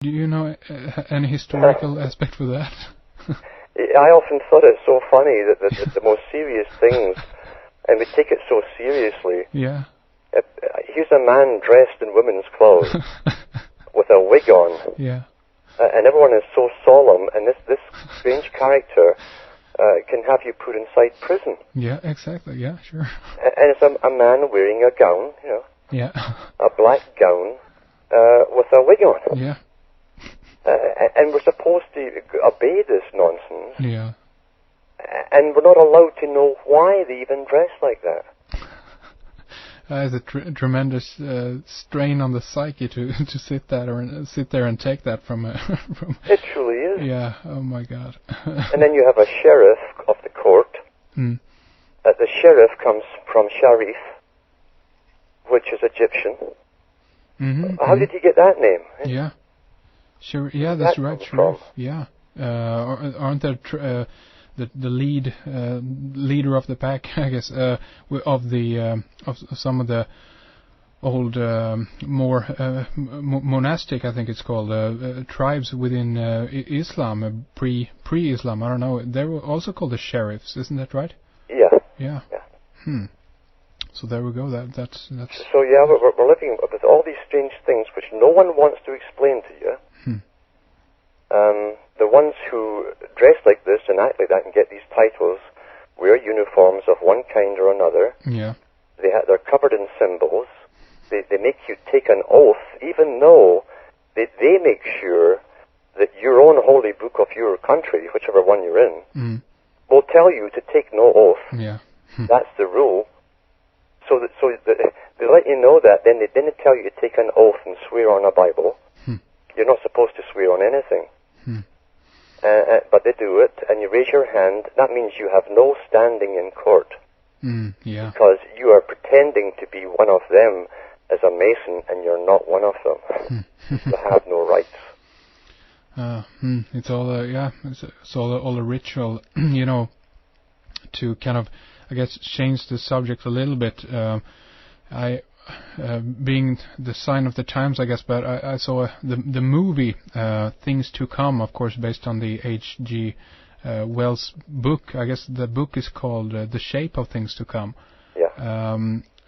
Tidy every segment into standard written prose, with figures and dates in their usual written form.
Do you know any historical aspect for that? I often thought it so funny that the most serious things, and we take it so seriously. Yeah. Here's a man dressed in women's clothes with a wig on. Yeah. And everyone is so solemn, and this strange character can have you put inside prison. Yeah, exactly. Yeah, sure. And it's a man wearing a gown, you know. Yeah. A black gown with a wig on. Yeah. And we're supposed to obey this nonsense. Yeah. And we're not allowed to know why they even dress like that. It's a tremendous strain on the psyche to sit there and take that from. It truly is. Yeah. Oh my God. And then you have a sheriff of the court. Mm. The sheriff comes from Sharif, which is Egyptian. Mm-hmm. How did he get that name? Yeah. Sure. Yeah, that's right. Sharif. Yeah. Aren't there the leader of the pack, I guess, of some of the old more monastic, I think it's called, tribes within Islam, pre-Islam. I don't know. They were also called the sheriffs, isn't that right? Yeah. Yeah. Yeah. So there we go. That's. So yeah, we're living with all these strange things which no one wants to explain to you. The ones who dress like this and act like that and get these titles wear uniforms of one kind or another. Yeah. They're covered in symbols. They make you take an oath, even though they make sure that your own holy book of your country, whichever one you're in, will tell you to take no oath. Yeah. That's the rule. So they let you know that, then they tell you to take an oath and swear on a Bible. You're not supposed to swear on anything. But they do it, and you raise your hand. That means you have no standing in court. Yeah. Because you are pretending to be one of them as a Mason, and you're not one of them. You have no rights. It's all it's all a ritual, you know, to kind of, I guess, change the subject a little bit. Being the sign of the times, I guess, but I saw the movie Things to Come, of course, based on the H.G. Wells book. I guess the book is called The Shape of Things to Come. Yeah.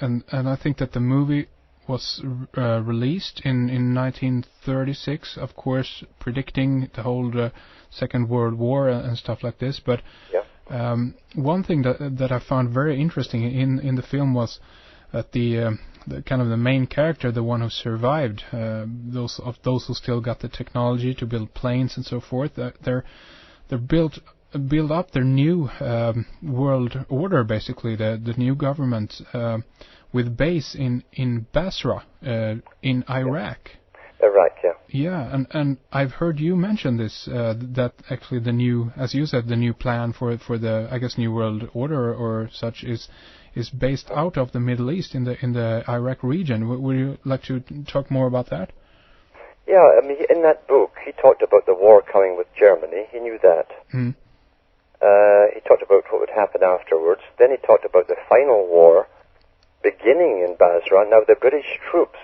And I think that the movie was released in 1936, of course, predicting the whole Second World War and stuff like this. But one thing that I found very interesting in the film was that the kind of the main character, the one who survived, those who still got the technology to build planes and so forth, they're build up their new world order, basically the new government with base in Basra in Iraq. Iraq, yeah. Yeah, and I've heard you mention this, that actually the new, as you said, the new plan for the, I guess, new world order or such is based out of the Middle East in the Iraq region. Would you like to talk more about that? Yeah, I mean, in that book, he talked about the war coming with Germany. He knew that. He talked about what would happen afterwards. Then he talked about the final war beginning in Basra. Now, the British troops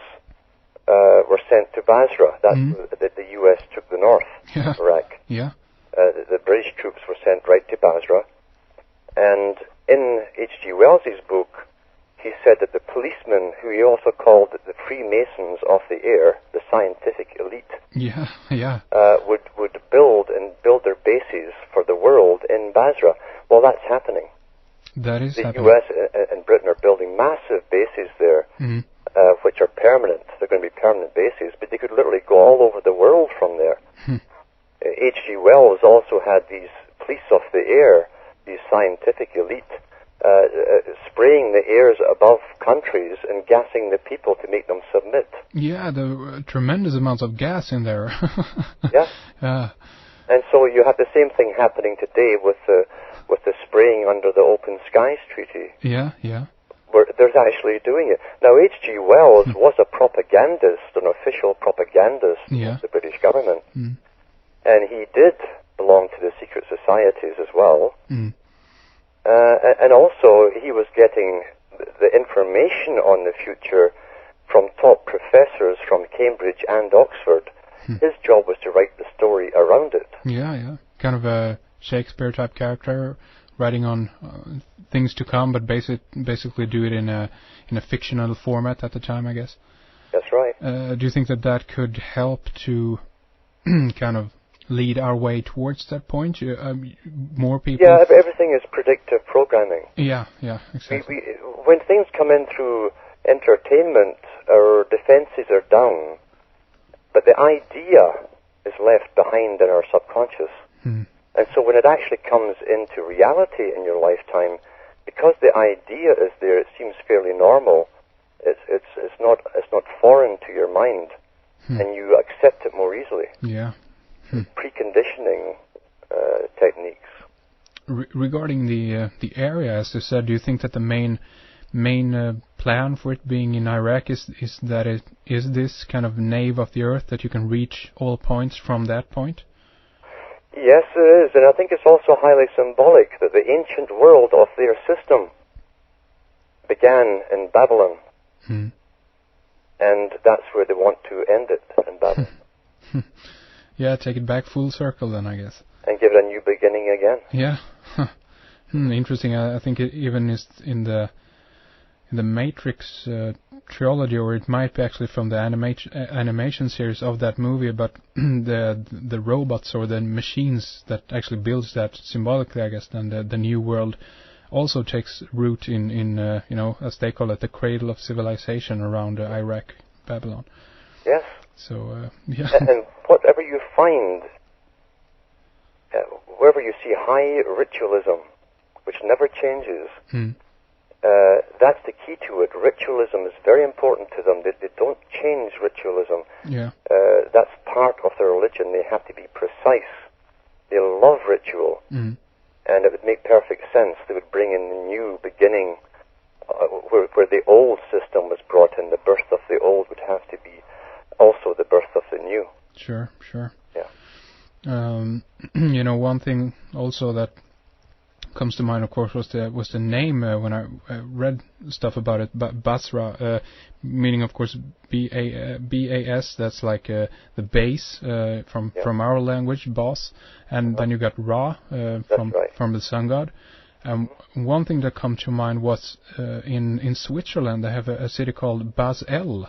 were sent to Basra. That's the U.S. took the north, Iraq. Yeah. The British troops were sent right to Basra. And in H.G. Wells's book, he said that the policemen, who he also called the Freemasons of the air, the scientific elite, would build their bases for the world in Basra. Well, that's happening. That is the happening. U.S. and Britain are building massive bases there, which are permanent. They're going to be permanent bases, but they could literally go all over the world from there. H.G. Wells also had these police of the air, these scientific elite, spraying the airs above countries and gassing the people to make them submit. Yeah, the tremendous amounts of gas in there. Yeah. And so you have the same thing happening today with the spraying under the Open Skies Treaty. Yeah, yeah. Where there's actually doing it. Now, H.G. Wells was a propagandist, an official propagandist of the British government. And he did belong to the secret societies as well. And also, he was getting the information on the future from top professors from Cambridge and Oxford. His job was to write the story around it. Yeah. Kind of a Shakespeare-type character, writing on things to come, but basically do it in a fictional format at the time, I guess. That's right. Do you think that could help to kind of lead our way towards that point? More people... Yeah, everything is predictive programming. Yeah, exactly. When things come in through entertainment, our defenses are down, but the idea is left behind in our subconscious. And so when it actually comes into reality in your lifetime, because the idea is there, it seems fairly normal. It's not foreign to your mind, and you accept it more easily. Yeah. Preconditioning techniques. Regarding the area, as you said, do you think that the main plan for it being in Iraq is that it is this kind of nave of the earth, that you can reach all points from that point? Yes, it is, and I think it's also highly symbolic that the ancient world of their system began in Babylon, and that's where they want to end it, in Babylon. Yeah, take it back full circle then, I guess. And give it a new beginning again. Yeah. Interesting. I think it even is in the Matrix trilogy, or it might be actually from the animation series of that movie, but the robots or the machines that actually builds that symbolically, I guess, then the new world also takes root in as they call it, the cradle of civilization around Iraq, Babylon. Yes. So yeah. And whatever you find, wherever you see high ritualism, which never changes. That's the key to it. Ritualism is very important to them. They don't change ritualism. Yeah. That's part of their religion. They have to be precise. They love ritual. And it would make perfect sense. They would bring in the new beginning, where the old system was brought in. The birth of the old would have to be also the birth of the new. Sure. Yeah. One thing also that comes to mind, of course, was the name when I read stuff about it. Basra, meaning, of course, B-A-S. That's like the base from our language, Bas, and then you got Ra from the sun god. One thing that come to mind was in Switzerland they have a city called Basel.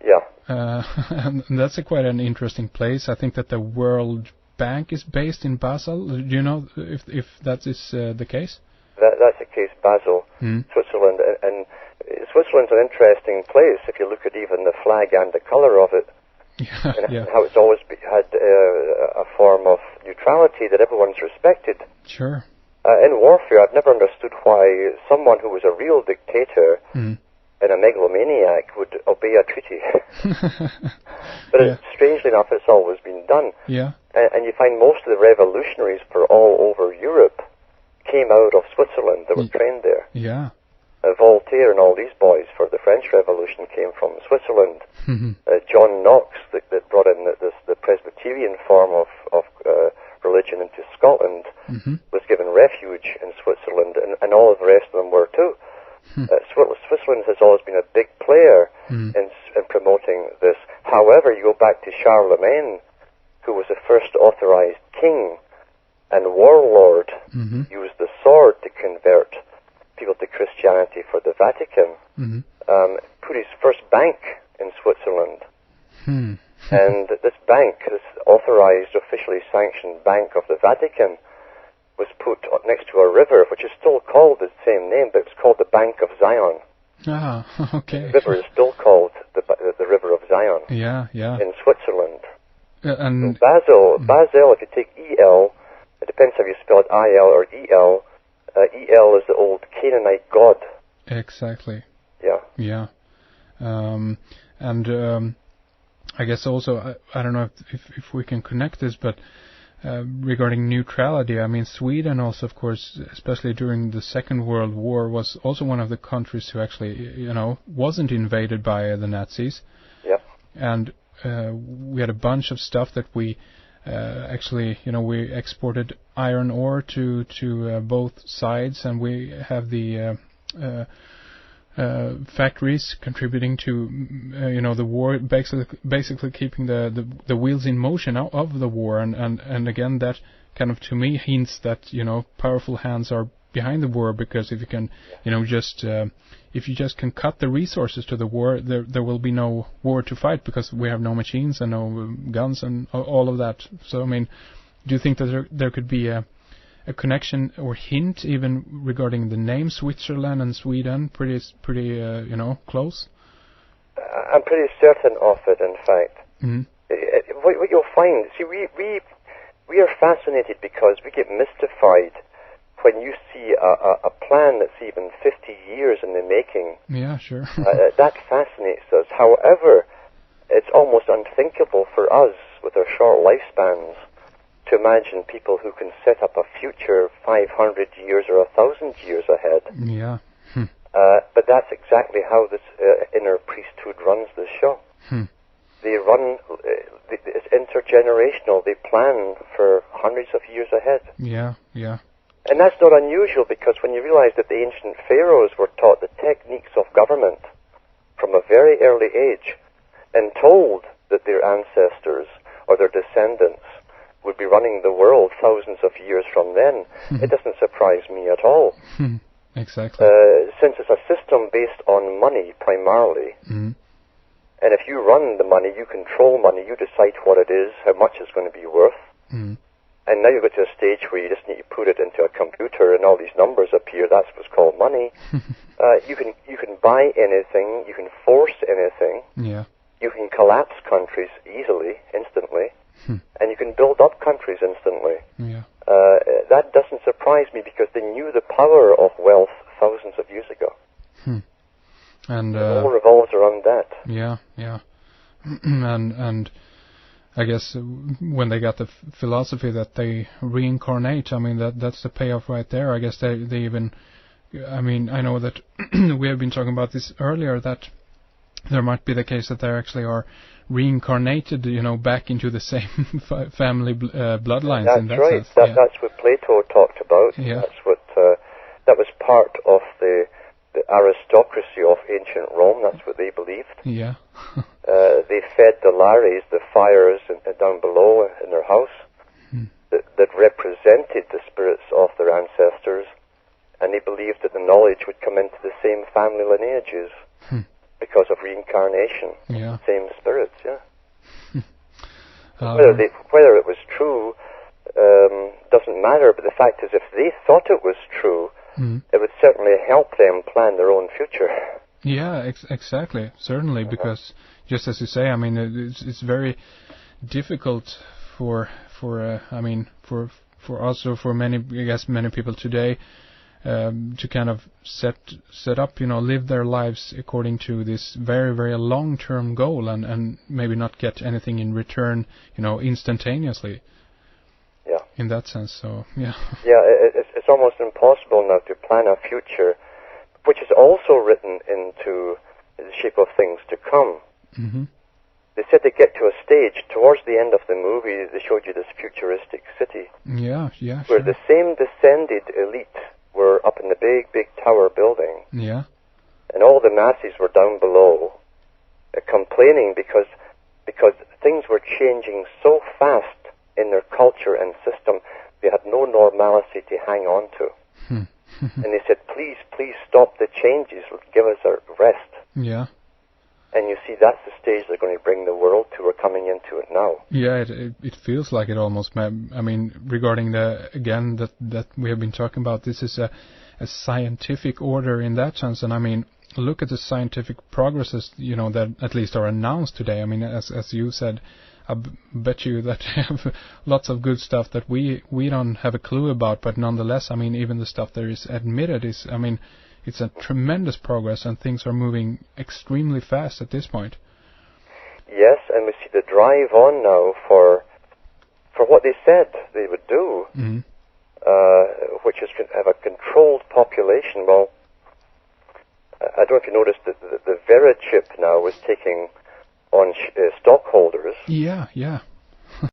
Yeah. And that's quite an interesting place. I think that the World Bank is based in Basel. Do you know if that is the case? That's the case, Basel, Switzerland. And Switzerland's an interesting place if you look at even the flag and the colour of it. And how it's always had a form of neutrality that everyone's respected. Sure. In warfare, I've never understood why someone who was a real dictator and a megalomaniac would obey a treaty. But strangely enough, it's always been done. Yeah. And you find most of the revolutionaries for all over Europe came out of Switzerland. They were trained there. Yeah. Voltaire and all these boys for the French Revolution came from Switzerland. John Knox, that brought in the Presbyterian form of religion into Scotland, was given refuge in Switzerland, and all of the rest of them were too. Switzerland has always been a big player in promoting this. However, you go back to Charlemagne, who was the first authorized king and warlord, used the sword to convert people to Christianity for the Vatican, put his first bank in Switzerland. And this bank, this authorized, officially sanctioned bank of the Vatican, was put next to a river, which is still called the same name, but it's called the Bank of Zion. Ah, okay. The river is still called the River of Zion. Yeah. In Switzerland. And so Basel, if you take E-L, it depends how you spell it, I-L or E-L. E-L is the old Canaanite god. Exactly. Yeah. I guess also, I don't know if we can connect this, but regarding neutrality, I mean, Sweden also, of course, especially during the Second World War, was also one of the countries who actually, wasn't invaded by the Nazis. Yeah. And we had a bunch of stuff that we actually, we exported iron ore to both sides, and we have the factories contributing to the war, basically keeping the wheels in motion of the war, and again that kind of to me hints that powerful hands are behind the war, because if you can if you just can cut the resources to the war, there will be no war to fight, because we have no machines and no guns and all of that. So I mean, do you think that there could be a connection or hint even regarding the name Switzerland and Sweden, pretty close? I'm pretty certain of it, in fact. Mm-hmm. What you'll find, see, we are fascinated because we get mystified when you see a plan that's even 50 years in the making. Yeah, sure. That fascinates us. However, it's almost unthinkable for us, with our short lifespans, to imagine people who can set up a future 500 years or 1,000 years ahead. Yeah. But that's exactly how this inner priesthood runs the show. They run, it's intergenerational. They plan for hundreds of years ahead. Yeah, yeah. And that's not unusual, because when you realize that the ancient pharaohs were taught the techniques of government from a very early age, and told that their ancestors or their descendants would be running the world thousands of years from then, it doesn't surprise me at all. Exactly. Since it's a system based on money primarily, and if you run the money, you control money, you decide what it is, how much it's going to be worth, and now you get to a stage where you just need to put it into a computer and all these numbers appear. That's what's called money. You can buy anything, you can force anything, you can collapse countries easily, instantly, and you can build up countries instantly. That doesn't surprise me, because they knew the power of wealth thousands of years ago. And it all revolves around that. Yeah. and I guess when they got the philosophy that they reincarnate, I mean that's the payoff right there. I guess they even, I mean, I know that we have been talking about this earlier, that there might be the case that they actually are reincarnated, back into the same family bloodlines. That's in that right. sense. That's what Plato talked about. Yeah. That's what that was part of the aristocracy of ancient Rome. That's what they believed. Yeah. They fed the Lares, the fires down below in their house, that represented the spirits of their ancestors, and they believed that the knowledge would come into the same family lineages because of reincarnation. Yeah. Same spirits, whether it was true doesn't matter, but the fact is, if they thought it was true, it would certainly help them plan their own future. Yeah, exactly, certainly, because just as you say, I mean, it's very difficult for us, or for many, I guess, many people today, to kind of set up, live their lives according to this very, very long-term goal, and maybe not get anything in return, instantaneously. Yeah. In that sense, so yeah. Yeah, it's almost impossible now to plan a future, which is also written into the shape of things to come. They said they get to a stage towards the end of the movie. They showed you this futuristic city. Yeah, where the same descended elite were up in the big tower building. Yeah. And all the masses were down below, complaining because things were changing so fast in their culture and system, they had no normalcy to hang on to. And they said, please stop the changes, give us a rest. Yeah. And you see, that's the stage they're going to bring the world to. We're coming into it now. Yeah, it feels like it almost. I mean, regarding that we have been talking about, this is a scientific order in that sense. And I mean, look at the scientific progresses, that at least are announced today. I mean, as you said, I bet you that they have lots of good stuff that we don't have a clue about. But nonetheless, I mean, even the stuff that is admitted is, I mean, it's a tremendous progress, and things are moving extremely fast at this point. Yes, and we see the drive on now for what they said they would do, which is to have a controlled population. Well, I don't know if you noticed that the Vera chip now was taking on stockholders. Yeah.